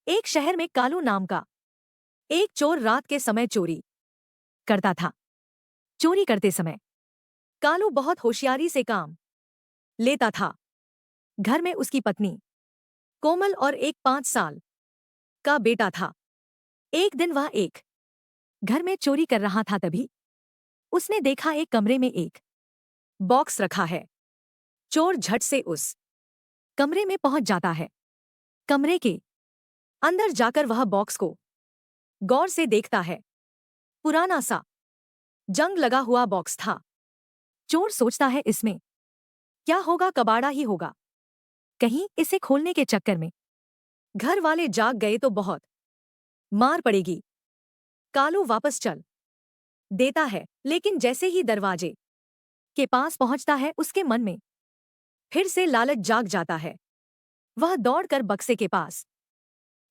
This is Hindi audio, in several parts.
एक शहर में कालू नाम का एक चोर रात के समय चोरी करता था। चोरी करते समय कालू बहुत होशियारी से काम लेता था। घर में उसकी पत्नी कोमल और एक 5 साल का बेटा था। एक दिन वह एक घर में चोरी कर रहा था, तभी उसने देखा एक कमरे में एक बॉक्स रखा है। चोर झट से उस कमरे में पहुंच जाता है। कमरे के अंदर जाकर वह बॉक्स को गौर से देखता है। पुराना सा जंग लगा हुआ बॉक्स था। चोर सोचता है, इसमें क्या होगा, कबाड़ा ही होगा। कहीं इसे खोलने के चक्कर में घर वाले जाग गए तो बहुत मार पड़ेगी। कालू वापस चल देता है, लेकिन जैसे ही दरवाजे के पास पहुंचता है उसके मन में फिर से लालच जाग जाता है। वह दौड़कर बक्से के पास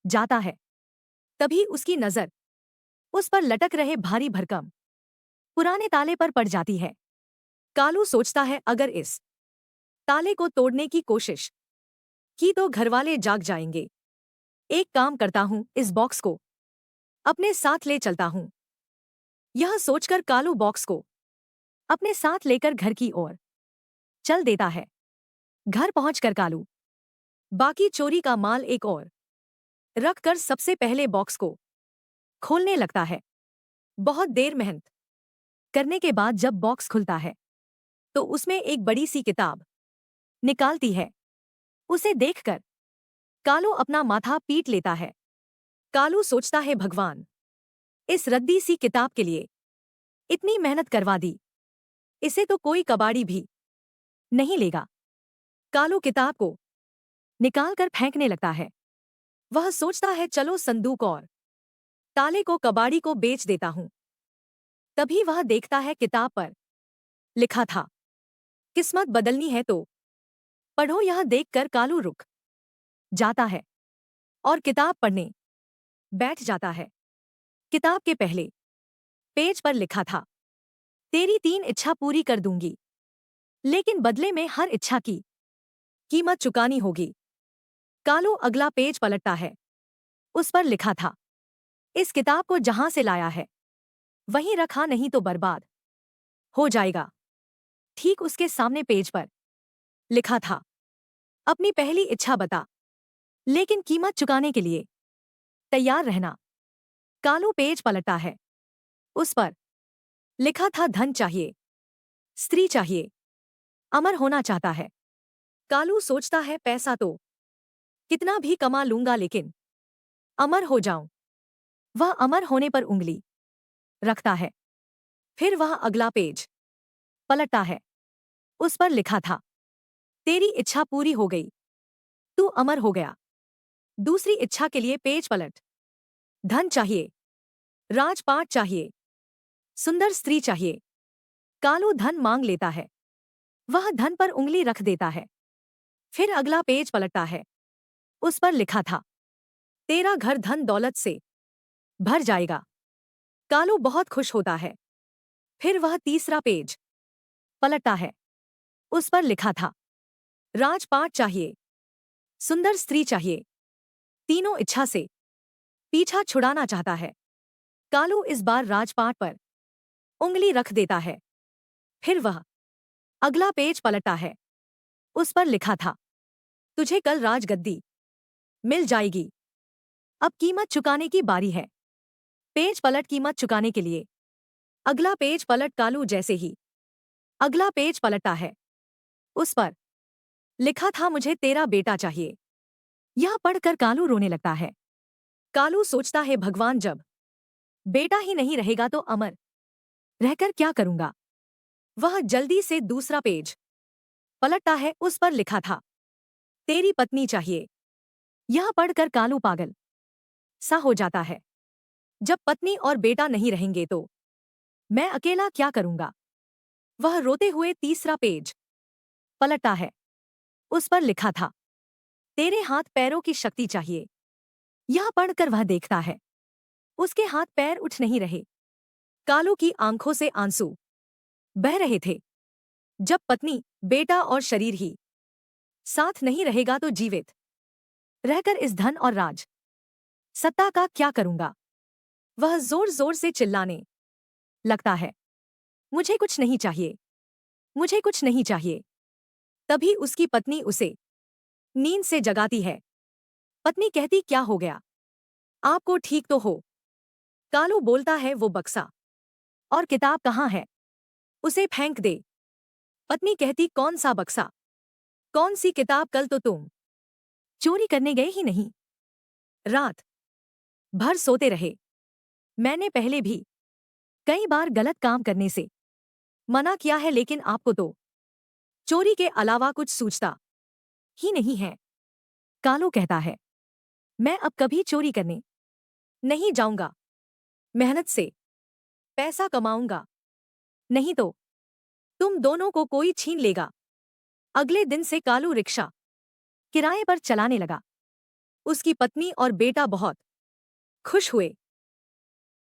जाता है। तभी उसकी नजर उस पर लटक रहे भारी भरकम पुराने ताले पर पड़ जाती है। कालू सोचता है, अगर इस ताले को तोड़ने की कोशिश की तो घरवाले जाग जाएंगे। एक काम करता हूं, इस बॉक्स को अपने साथ ले चलता हूं। यह सोचकर कालू बॉक्स को अपने साथ लेकर घर की ओर चल देता है। घर पहुंचकर कालू बाकी चोरी का माल एक और रखकर सबसे पहले बॉक्स को खोलने लगता है। बहुत देर मेहनत करने के बाद जब बॉक्स खुलता है तो उसमें एक बड़ी सी किताब निकालती है। उसे देखकर कालू अपना माथा पीट लेता है। कालू सोचता है, भगवान, इस रद्दी सी किताब के लिए इतनी मेहनत करवा दी, इसे तो कोई कबाड़ी भी नहीं लेगा। कालू किताब को निकालकर फेंकने लगता है। वह सोचता है, चलो संदूक और ताले को कबाड़ी को बेच देता हूं। तभी वह देखता है किताब पर लिखा था, किस्मत बदलनी है तो पढ़ो। यह देखकर कालू रुक जाता है और किताब पढ़ने बैठ जाता है। किताब के पहले पेज पर लिखा था, तेरी 3 इच्छा पूरी कर दूंगी, लेकिन बदले में हर इच्छा की कीमत चुकानी होगी। कालू अगला पेज पलटता है। उस पर लिखा था, इस किताब को जहां से लाया है वहीं रखा, नहीं तो बर्बाद हो जाएगा। ठीक उसके सामने पेज पर लिखा था, अपनी पहली इच्छा बता, लेकिन कीमत चुकाने के लिए तैयार रहना। कालू पेज पलटता है। उस पर लिखा था, धन चाहिए, स्त्री चाहिए, अमर होना चाहता है। कालू सोचता है, पैसा तो कितना भी कमा लूंगा, लेकिन अमर हो जाऊं। वह अमर होने पर उंगली रखता है। फिर वह अगला पेज पलटता है। उस पर लिखा था, तेरी इच्छा पूरी हो गई, तू अमर हो गया। दूसरी इच्छा के लिए पेज पलट, धन चाहिए, राजपाट चाहिए, सुंदर स्त्री चाहिए। कालू धन मांग लेता है। वह धन पर उंगली रख देता है। फिर अगला पेज पलटता है। उस पर लिखा था, तेरा घर धन दौलत से भर जाएगा। कालू बहुत खुश होता है। फिर वह तीसरा पेज पलटता है। उस पर लिखा था, राजपाट चाहिए, सुंदर स्त्री चाहिए, तीनों इच्छा से पीछा छुड़ाना चाहता है। कालू इस बार राजपाट पर उंगली रख देता है। फिर वह अगला पेज पलटता है। उस पर लिखा था, तुझे कल राजगद्दी मिल जाएगी। अब कीमत चुकाने की बारी है। पेज पलट कीमत चुकाने के लिए अगला पेज पलट। कालू जैसे ही अगला पेज पलटता है, उस पर लिखा था, मुझे तेरा बेटा चाहिए। यह पढ़कर कालू रोने लगता है। कालू सोचता है, भगवान, जब बेटा ही नहीं रहेगा तो अमर रहकर क्या करूंगा। वह जल्दी से दूसरा पेज पलटता है। उस पर लिखा था, तेरी पत्नी चाहिए। यह पढ़कर कालू पागल सा हो जाता है। जब पत्नी और बेटा नहीं रहेंगे तो मैं अकेला क्या करूंगा। वह रोते हुए तीसरा पेज पलटता है। उस पर लिखा था, तेरे हाथ पैरों की शक्ति चाहिए। यह पढ़कर वह देखता है, उसके हाथ पैर उठ नहीं रहे। कालू की आंखों से आंसू बह रहे थे। जब पत्नी, बेटा और शरीर ही साथ नहीं रहेगा तो जीवित रहकर इस धन और राज सत्ता का क्या करूंगा? वह जोर जोर से चिल्लाने लगता है। मुझे कुछ नहीं चाहिए, मुझे कुछ नहीं चाहिए। तभी उसकी पत्नी उसे नींद से जगाती है। पत्नी कहती, क्या हो गया? आपको ठीक तो हो? कालू बोलता है, वो बक्सा और किताब कहाँ है? उसे फेंक दे। पत्नी कहती, कौन सा बक्सा, कौन सी किताब? कल तो तुम चोरी करने गए ही नहीं। रात भर सोते रहे। मैंने पहले भी कई बार गलत काम करने से मना किया है, लेकिन आपको तो चोरी के अलावा कुछ सूझता ही नहीं है। कालू कहता है, मैं अब कभी चोरी करने नहीं जाऊंगा। मेहनत से पैसा कमाऊंगा, नहीं तो तुम दोनों को कोई छीन लेगा। अगले दिन से कालू रिक्शा किराए पर चलाने लगा। उसकी पत्नी और बेटा बहुत खुश हुए।